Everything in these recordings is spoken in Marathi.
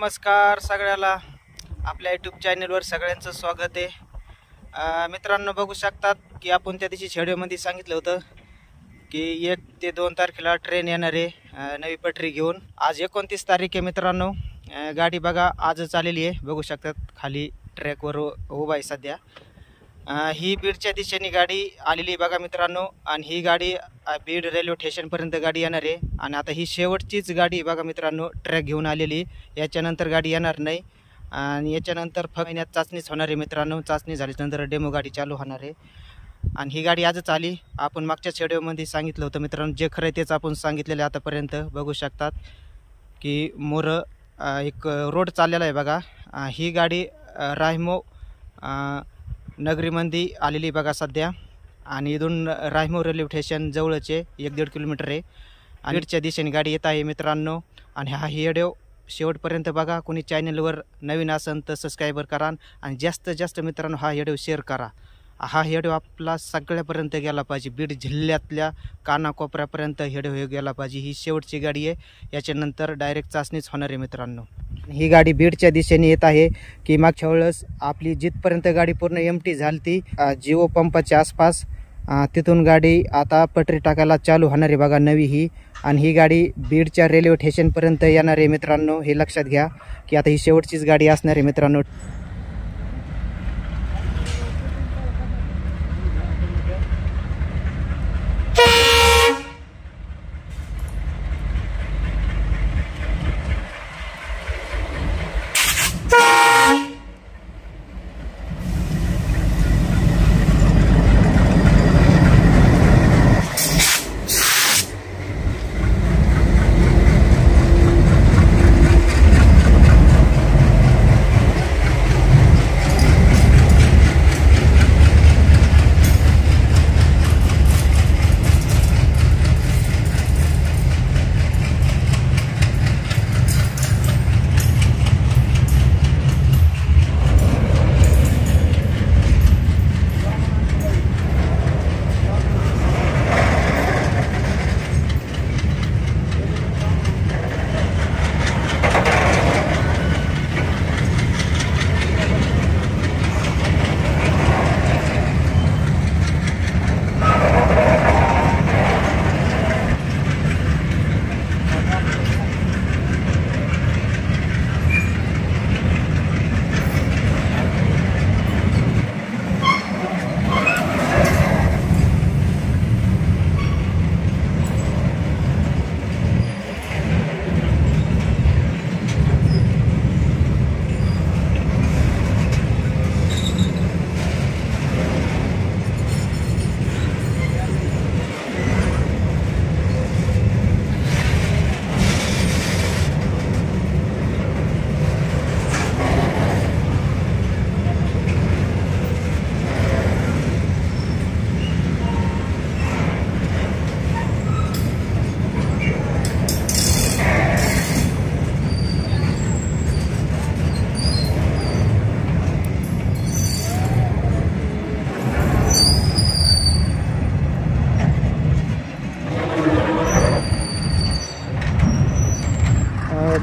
नमस्कार सगळ्याला आपल्या यूट्यूब चॅनलवर सगळ्यांचं स्वागत आहे। मित्रांनो बघू शकतात की आपण त्या दिवशी व्हिडिओमध्ये सांगितलं होतं की 1 ते 2 तारखेला ट्रेन येणार आहे नवी पटरी घेऊन। आज 29 तारीख आहे मित्रांनो। गाडी बघा आजच आलेली आहे, बघू शकतात खाली ट्रॅकवर उभा आहे सध्या। ही बीडच्या दिशेने गाडी आलेली बघा मित्रांनो, आणि ही गाडी बीड रेल्वे स्टेशनपर्यंत गाडी येणार आहे। आणि आता ही शेवटचीच गाडी बघा मित्रांनो ट्रॅक घेऊन आलेली, याच्यानंतर गाडी येणार नाही। आणि याच्यानंतर महिन्यात चाचणीच होणार आहे मित्रांनो, चाचणी झाल्यानंतर डेमो गाडी चालू होणार आहे। आणि ही गाडी आजच आली, आपण मागच्या व्हिडिओमध्ये सांगितलं होतं मित्रांनो, जे खरं तेच आपण सांगितलेलं आतापर्यंत। बघू शकतात की मोर एक रोड चाललेला आहे बघा। ही गाडी रायमो नगरीमध्ये आलेली बघा सध्या, आणि इथून रायमो रेल्वे स्टेशन जवळचे 1-1.5 किलोमीटर आहे। आणि बीडच्या दिशेने गाडी येत आहे मित्रांनो। आणि हा व्हिडिओ शेवटपर्यंत बघा, कोणी चॅनलवर नवीन असेल तर सबस्क्राईबर करा, आणि जास्तीत जास्त मित्रांनो हा व्हिडिओ शेअर करा। हा व्हिडिओ आपला सगळ्यापर्यंत गेला पाहिजे, बीड जिल्ह्यातल्या कानाकोपऱ्यापर्यंत व्हिडिओ गेला पाहिजे। ही शेवटची गाडी आहे, याच्यानंतर डायरेक्ट चाचणीच होणार आहे मित्रांनो। ही गाडी बीडच्या दिशेने येत आहे की मागच्या वेळेस आपली जिथपर्यंत गाडी पूर्ण एमटी झाली ती जिओ पंपाच्या आसपास, तिथून गाडी आता पटरी टाकायला चालू होणार आहे बघा नवी ही। आणि ही गाडी बीडच्या रेल्वे स्टेशनपर्यंत येणार आहे मित्रांनो, हे लक्षात घ्या की आता ही शेवटचीच गाडी असणार आहे मित्रांनो।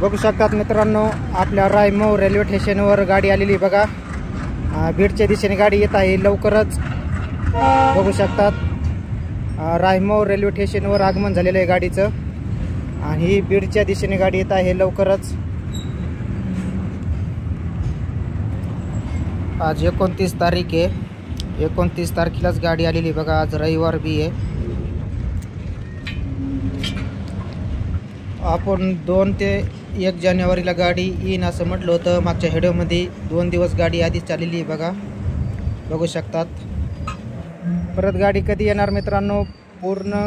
बघू शकतात मित्रांनो, आपल्या रायमो रेल्वे स्टेशनवर गाडी आलेली बघा। बीडच्या दिशेने गाडी येत आहे लवकरच, बघू शकतात रायमो रेल्वे स्टेशनवर आगमन झालेलं आहे गाडीचं। आणि बीडच्या दिशेने गाडी येत आहे लवकरच। आज 29 तारीख आहे, 29 तारखेलाच गाडी आलेली बघा। आज रविवार बी आहे। आपण 2 ते 1 जानेवारीला गाडी येईन असं म्हटलं होतं मागच्या व्हिडिओमध्ये। 2 दिवस गाडी आधीच चाललेली बघा, बघू शकतात। परत गाडी कधी येणार मित्रांनो, पूर्ण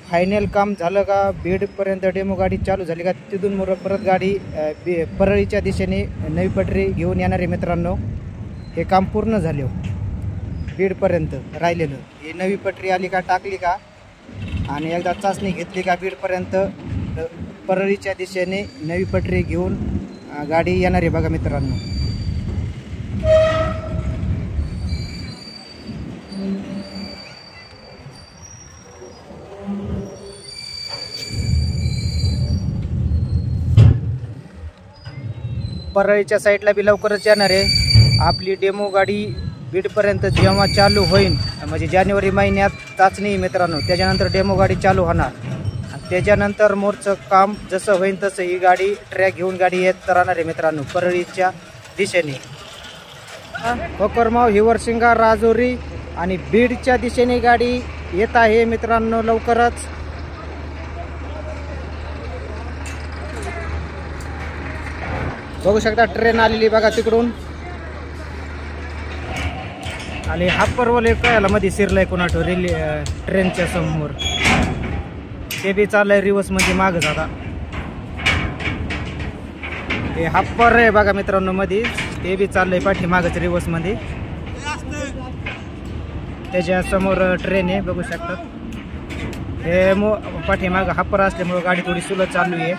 फायनल काम झालं का बीडपर्यंत डेमो गाडी चालू झाली का तिथून परत गाडी परळीच्या दिशेने नवी पटरी घेऊन येणार आहे मित्रांनो। हे काम पूर्ण झाले बीडपर्यंत राहिलेलं, ही नवी पटरी आली का टाकली का आणि एकदा चाचणी घेतली का बीडपर्यंत परळीच्या दिशेने नवी पटरी घेऊन गाडी येणार आहे बघा मित्रांनो। परळीच्या साईडला बी लवकरच येणार आहे आपली डेमो गाडी बीडपर्यंत जेव्हा चालू होईल म्हणजे जानेवारी महिन्यात चाचणी मित्रांनो, त्याच्यानंतर डेमो गाडी चालू होणार आणि त्याच्यानंतर मोरचं काम जसं होईल तसं ही गाडी ट्रॅक घेऊन गाडी येत राहणार आहे मित्रांनो परळीच्या दिशेने. कोकरमाव, हिवरशिंगा, राजुरी आणि बीडच्या दिशेने गाडी येत आहे मित्रांनो लवकरच. बघू शकता ट्रेन आलेली बघा तिकडून. आणि हा परवल कळायला मध्ये शिरलाय कोणाठो ट्रेनच्या समोर, ते बी चाललंय रिवर्स मध्ये मागच. आता हे हाप्पर आहे बघा मित्रांनो मध्ये, ते बी चाललंय पाठीमागच रिवर्स मध्ये. त्याच्या समोर ट्रेन आहे बघू शकतात. हे पाठीमाग हाप्पर असल्यामुळे गाडी थोडी सुलभ चालू आहे.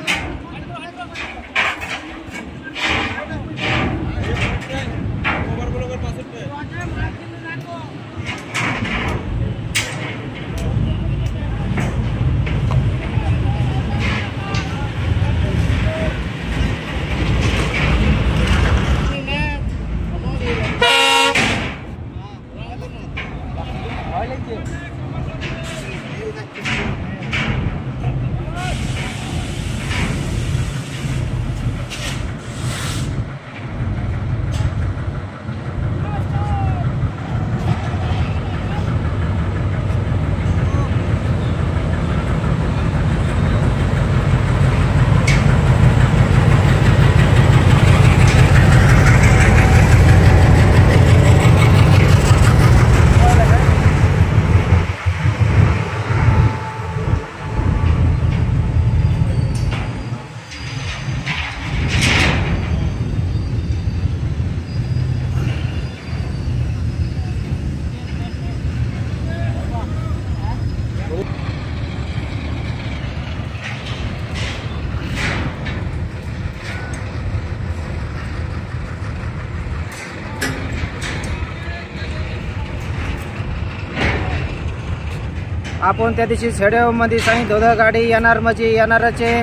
आपण त्या दिवशी शेड्यामध्ये सांगितलं होतं गाडी येणार म्हणजे येणारच आहे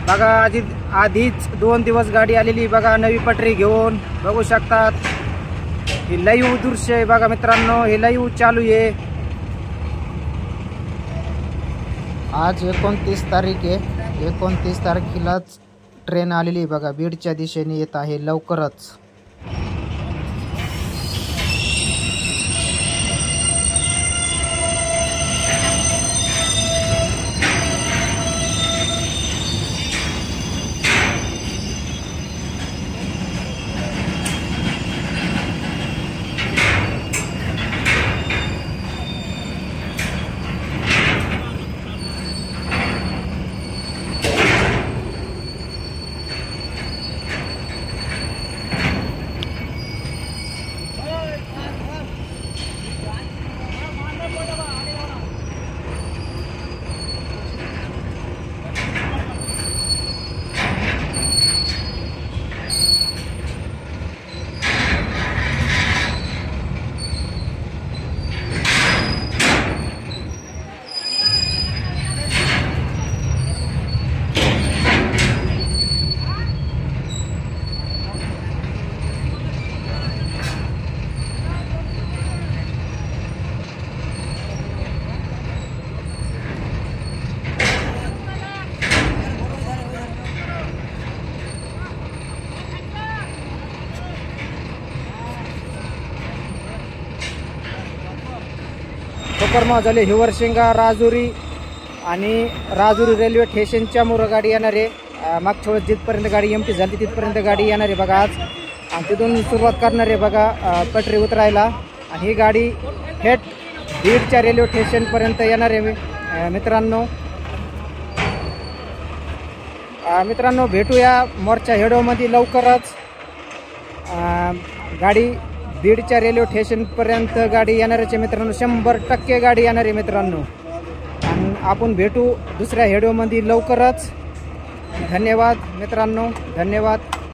बघा. आधीच 2 दिवस गाडी आलेली बघा नवी पटरी घेऊन. बघू शकतात ही लाईव्ह दृश्य आहे बघा मित्रांनो, हे लाईव्ह चालू आहे. आज 29 तारीख आहे. 29 तारखेलाच ट्रेन आलेली बघा बीडच्या दिशेने येत आहे लवकरच. कोकरमा झाले हिवरशिंगा, राजुरी आणि राजुरी रेल्वे स्टेशनच्या मोर गाडी येणार आहे. मागच्या वेळेस जिथपर्यंत गाडी एमटी झाली तिथपर्यंत गाडी येणार आहे बघा आज. आणि तिथून सुरुवात करणार आहे बघा पटरी उतरायला. आणि ही गाडी थेट बीडच्या रेल्वे स्टेशनपर्यंत येणार आहे मित्रांनो. मित्रांनो भेटूया मोरच्या हेडोमध्ये लवकरच. गाडी बीडच्या रेल्वे स्टेशनपर्यंत गाडी येणारच आहे मित्रांनो, 100% गाडी येणार आहे मित्रांनो. आणि आपण भेटू दुसऱ्या हेडोमध्ये लवकरच. धन्यवाद मित्रांनो, धन्यवाद.